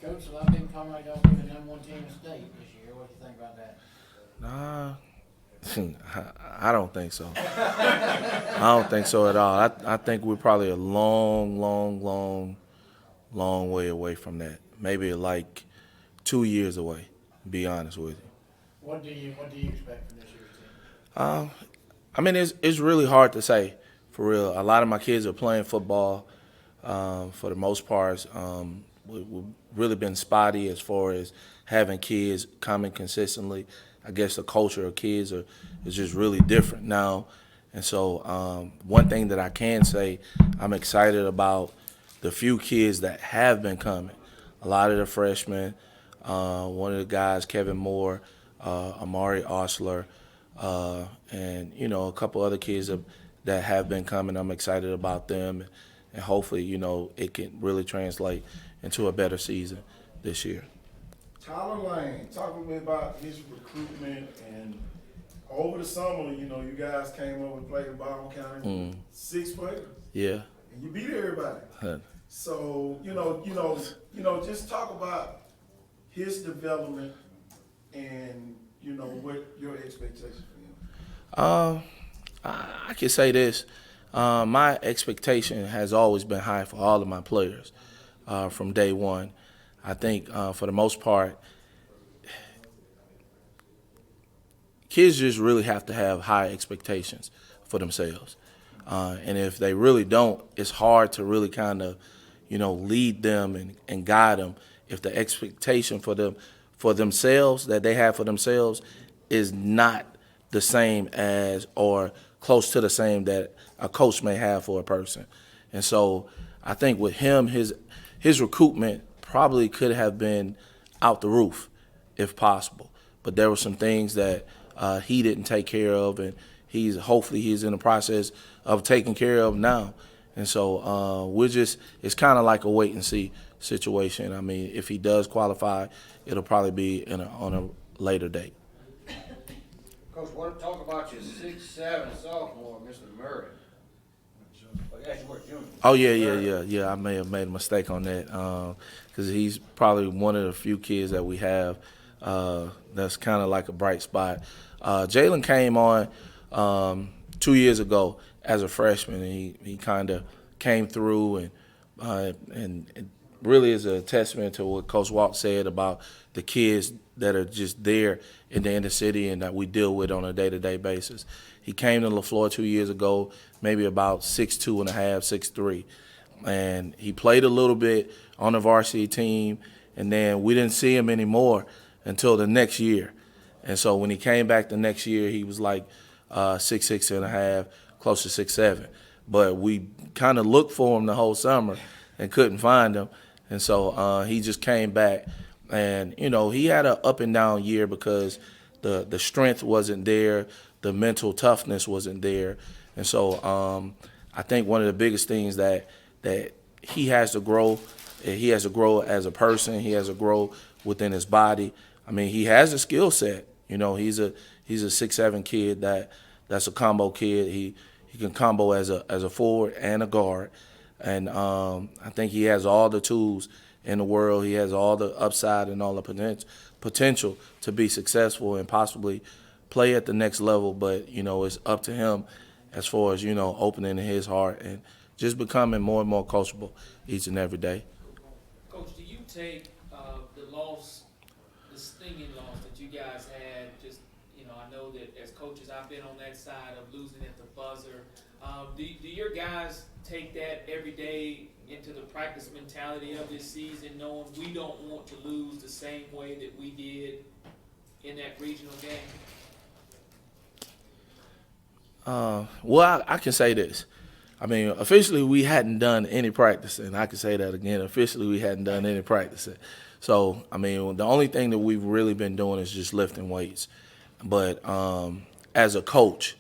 Coach, a lot of people talking about y'all being the number one team in state this year. What do you think about that? Nah, I don't think so. I don't think so at all. I think we're probably a long way away from that. Maybe like 2 years away, to be honest with you. What do you expect from this year's team? Um, I mean, it's really hard to say, for real. A lot of my kids are playing football for the most part. We've really been spotty as far as having kids coming consistently. I guess the culture of kids is just really different now. And so one thing that I can say, I'm excited about the few kids that have been coming. A lot of the freshmen, one of the guys, Kevin Moore, Amari Osler, and a couple other kids that have been coming. I'm excited about them, and hopefully it can really translate into a better season this year. Tyler Lane, talk to me about his recruitment and over the summer, you guys came over and played in Baldwin County, 6 players, Yeah. and you beat everybody. So, just talk about his development and, what your expectations for him. I can say this. My expectation has always been high for all of my players from day one. I think for the most part, kids just really have to have high expectations for themselves. And if they really don't, it's hard to really kind of, lead them and guide them if the expectation for themselves that they have for themselves is not the same as or close to the same that a coach may have for a person. And so I think with him, his recruitment probably could have been out the roof if possible. But there were some things that he didn't take care of, and hopefully he's in the process of taking care of now. And so it's kind of like a wait and see situation. I mean, if he does qualify, it'll probably be on a later date. Coach, want to talk about your 6'7" sophomore, Mr. Murray? Well, yes, you were junior. Oh yeah. I may have made a mistake on that because he's probably one of the few kids that we have that's kind of like a bright spot. Jalen came on 2 years ago as a freshman, and he kind of came through and it really is a testament to what Coach Walt said about the kids that are just there in the inner city and that we deal with on a day-to-day basis. He came to LeFlore 2 years ago, maybe about 6'2 and a half, 6'3", and he played a little bit on the varsity team, and then we didn't see him anymore until the next year. And so when he came back the next year, he was like 6'6 and a half, close to 6'7". But we kind of looked for him the whole summer and couldn't find him. And so he just came back. And, he had an up and down year because the strength wasn't there, the mental toughness wasn't there. And so I think one of the biggest things that he has to grow, as a person, he has to grow within his body. I mean, he has a skill set. He's a 6'7" kid that's a combo kid. He can combo as a forward and a guard. And I think he has all the tools in the world. He has all the upside and all the potential to be successful and possibly play at the next level. But, it's up to him as far as, opening his heart and just becoming more and more coachable each and every day. Coach, do you take the stinging loss that you guys had? Just, I know that as coaches, I've been on that side of losing at the buzzer. Do your guys take that every day into the practice mentality of this season, knowing we don't want to lose the same way that we did in that regional game? Well, I can say this. I mean, officially we hadn't done any practicing. I can say that again. Officially we hadn't done any practicing. So, I mean, the only thing that we've really been doing is just lifting weights. But as a coach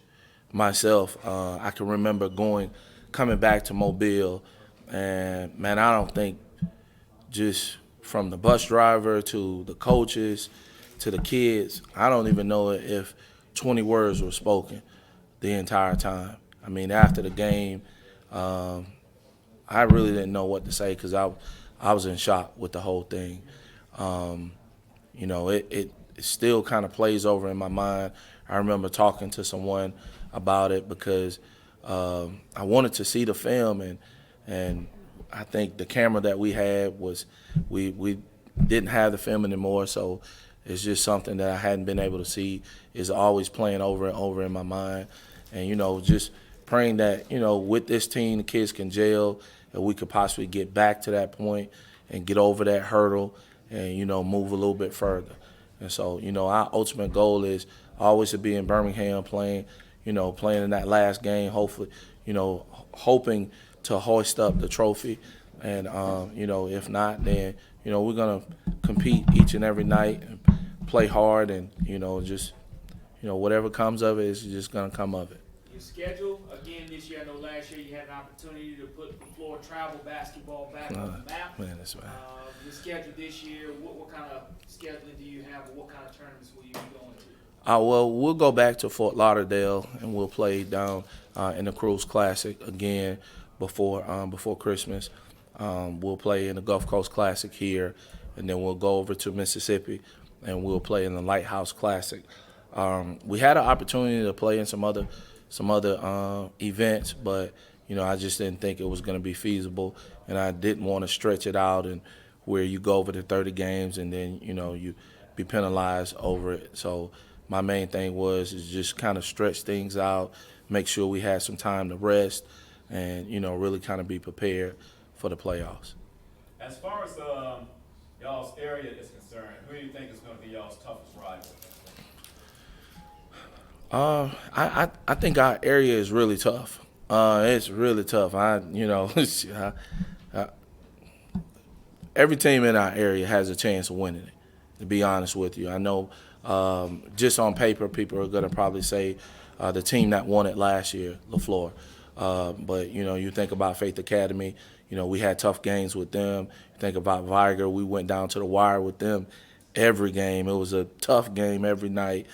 myself, I can remember coming back to Mobile, and, man, I don't think just from the bus driver to the coaches to the kids, I don't even know if 20 words were spoken the entire time. I mean, after the game, I really didn't know what to say because I I was in shock with the whole thing. You know, it still kind of plays over in my mind. I remember talking to someone about it because I wanted to see the film, and I think the camera that we had was we didn't have the film anymore, so it's just something that I hadn't been able to see. Is always playing over and over in my mind, and you know, just praying that, you know, with this team the kids can gel and we could possibly get back to that point and get over that hurdle and, you know, move a little bit further. And so, you know, our ultimate goal is always to be in Birmingham playing, you know, playing in that last game, hopefully, you know, hoping to hoist up the trophy. And, you know, if not, then, you know, we're going to compete each and every night and play hard and, you know, just, you know, whatever comes of it is just going to come of it. Your schedule, again, this year, I know last year you had an opportunity to put LeFlore travel basketball back on the map. Man, that's right. Your schedule this year, what kind of scheduling do you have, or what kind of tournaments will you be going to? Well, we'll go back to Fort Lauderdale and we'll play down in the Cruise Classic again before Christmas. We'll play in the Gulf Coast Classic here, and then we'll go over to Mississippi and we'll play in the Lighthouse Classic. We had an opportunity to play in some other events, but you know, I just didn't think it was going to be feasible, and I didn't want to stretch it out and where you go over to 30 games and then, you know, you be penalized over it. So my main thing is just kind of stretch things out, make sure we had some time to rest, and, you know, really kind of be prepared for the playoffs. As far as y'all's area is concerned, who do you think is going to be y'all's toughest rival? I think our area is really tough. It's really tough. Every team in our area has a chance of winning it, to be honest with you. I know just on paper, people are going to probably say the team that won it last year, LeFlore. But, you know, you think about Faith Academy, you know, we had tough games with them. You think about Viger, we went down to the wire with them every game. It was a tough game every night.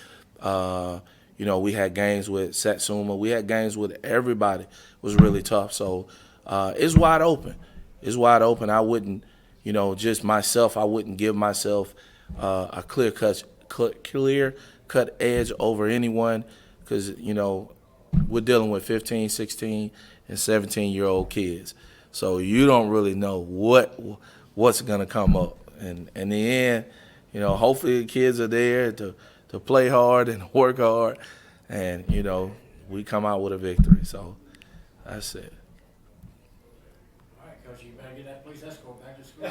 You know, we had games with Satsuma. We had games with everybody. It was really tough. So it's wide open. It's wide open. I wouldn't, you know, just myself, I wouldn't give myself a clear-cut edge over anyone because, you know, we're dealing with 15, 16, and 17-year-old kids. So you don't really know what's going to come up. And in the end, you know, hopefully the kids are there to play hard and work hard, and, you know, we come out with a victory. So that's it. All right, Coach, you better get that police escort back to school.